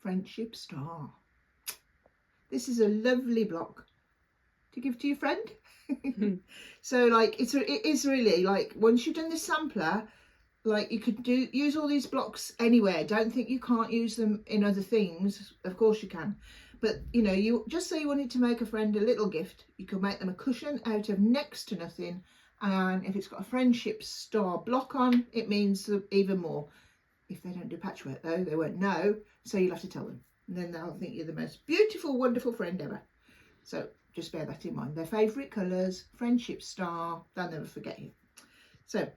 friendship star. This is a lovely block to give to your friend. So like it is really like, once you've done this sampler, like you could use all these blocks anywhere. Don't think you can't use them in other things. Of course you can, but you know, you just say you wanted to make a friend a little gift, you could make them a cushion out of next to nothing, and if it's got a friendship star block on, it means even more. If they don't do patchwork though, they won't know, so you'll have to tell them, and then they'll think you're the most beautiful, wonderful friend ever. So just bear that in mind. Their favourite colours, friendship star, they'll never forget you. So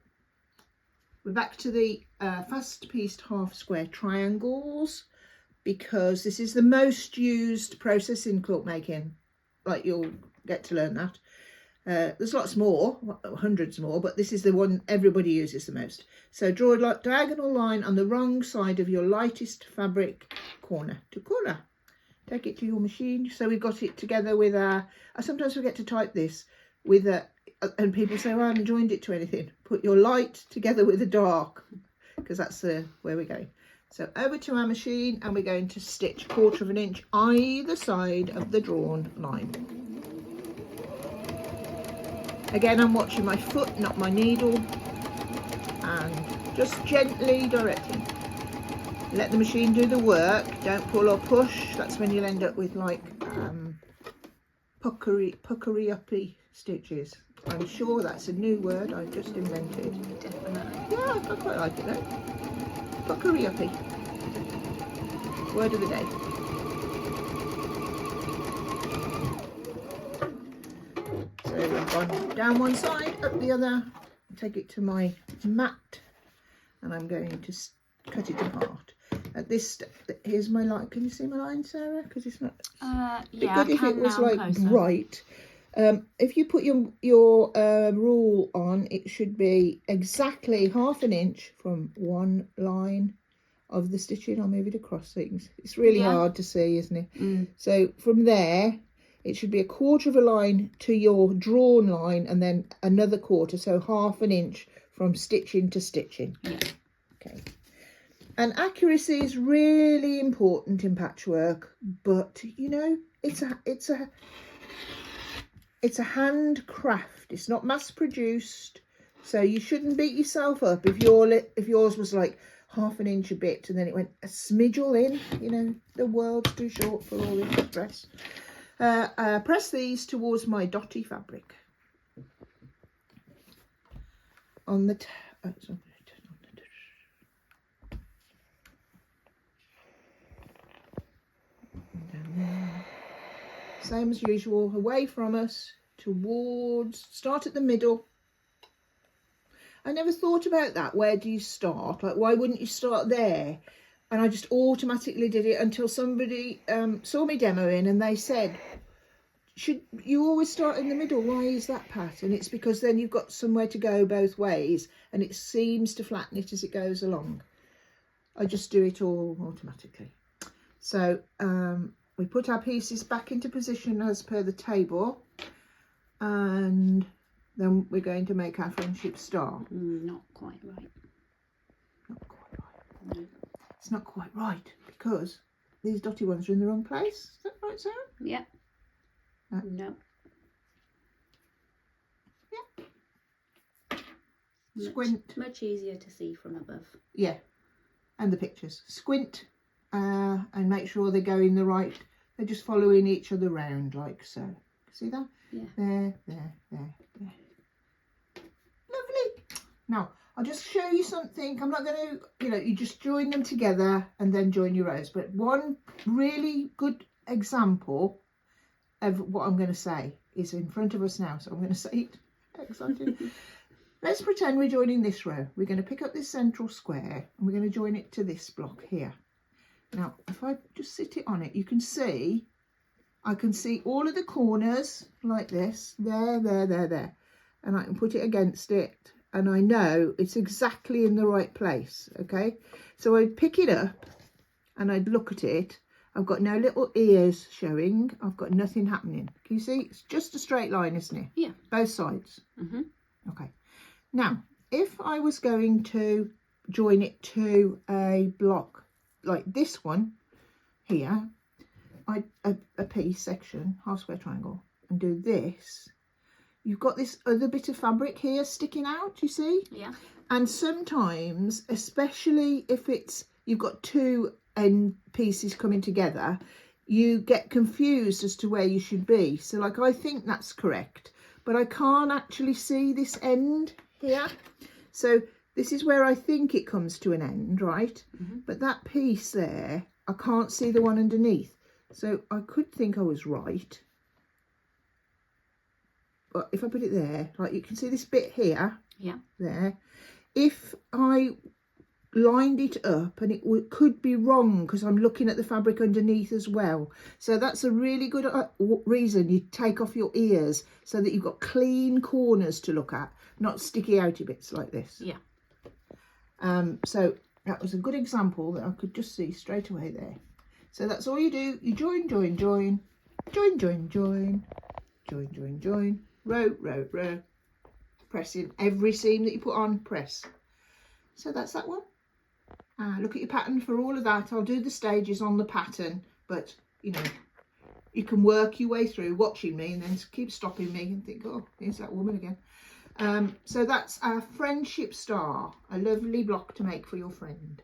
we're back to the fast-pieced half square triangles, because this is the most used process in quilt making. Like, you'll get to learn that. There's lots more, hundreds more, but this is the one everybody uses the most. So draw a diagonal line on the wrong side of your lightest fabric, corner to corner. Take it to your machine. So we've got it together with our, I sometimes forget to type this, with a, and people say, well, I haven't joined it to anything. Put your light together with the dark, because that's where we're going. So over to our machine, and we're going to stitch 1/4 of an inch either side of the drawn line. Again, I'm watching my foot, not my needle, and just gently directing. Let the machine do the work. Don't pull or push. That's when you'll end up with like puckery uppy stitches. I'm sure that's a new word I've just invented. Definitely. Yeah, I quite like it though. Puckery uppy. Word of the day. So I've gone down one side, up the other. Take it to my mat, and I'm going to cut it apart. At this, here's my line. Can you see my line, Sarah? Because it's not. Yeah, good if it was like closer. bright. If you put your rule on, it should be exactly 1/2 inch from one line of the stitching. I'll move it across things. It's really hard to see, isn't it? So from there, it should be 1/4 of a line to your drawn line, and then another 1/4, so 1/2 inch from stitching to stitching. Yeah. Okay. And accuracy is really important in patchwork, but you know, it's a handcraft. It's not mass produced, so you shouldn't beat yourself up if yours was like 1/2 inch a bit and then it went a smidgel in. You know, the world's too short for all this stress. Press these towards my dotty fabric on the same as usual, away from us, towards, start at the middle. I never thought about that. Where do you start? Like, why wouldn't you start there? And I just automatically did it until somebody saw me demoing, and they said, should you always start in the middle? Why is that, Pat? And it's because then you've got somewhere to go both ways, and it seems to flatten it as it goes along. I just do it all automatically. So we put our pieces back into position as per the table, and then we're going to make our friendship star. Not quite right. Not quite right. No. It's not quite right because these dotty ones are in the wrong place. Is that right, Sarah? Yeah. No. Yeah. Squint. Much easier to see from above. Yeah, and the pictures. Squint and make sure they go in the right. They're just following each other round like so. See that? Yeah. There. Lovely. Now, I'll just show you something. I'm not going to, you know, you just join them together and then join your rows. But one really good example of what I'm going to say is in front of us now. So I'm going to say it. Excited. Let's pretend we're joining this row. We're going to pick up this central square and we're going to join it to this block here. Now, if I just sit it on it, you can see, I can see all of the corners like this, there. And I can put it against it and I know it's exactly in the right place, okay? So I'd pick it up and I'd look at it. I've got no little ears showing. I've got nothing happening. Can you see? It's just a straight line, isn't it? Yeah. Both sides. Mm-hmm. Okay. Now, if I was going to join it to a block like this one, here, a piece section, half square triangle, and do this, you've got this other bit of fabric here sticking out, you see? Yeah. And sometimes, especially if you've got two end pieces coming together, you get confused as to where you should be. So like, I think that's correct, but I can't actually see this end here. So this is where I think it comes to an end, right? But that piece there, I can't see the one underneath. So I could think I was right. But if I put it there, like you can see this bit here, Yeah. there. If I lined it up, and it could be wrong because I'm looking at the fabric underneath as well. So that's a really good reason you take off your ears so that you've got clean corners to look at, not sticky outy bits like this. Yeah. So that was a good example that I could just see straight away there. So that's all you do. You join, join, join, join, join, join, join, join, join, row, row, row, pressing every seam that you put on, press. So that's that one. Look at your pattern for all of that. I'll do the stages on the pattern, but you know, you can work your way through watching me and then keep stopping me and think, oh, here's that woman again. So that's our friendship star, a lovely block to make for your friend.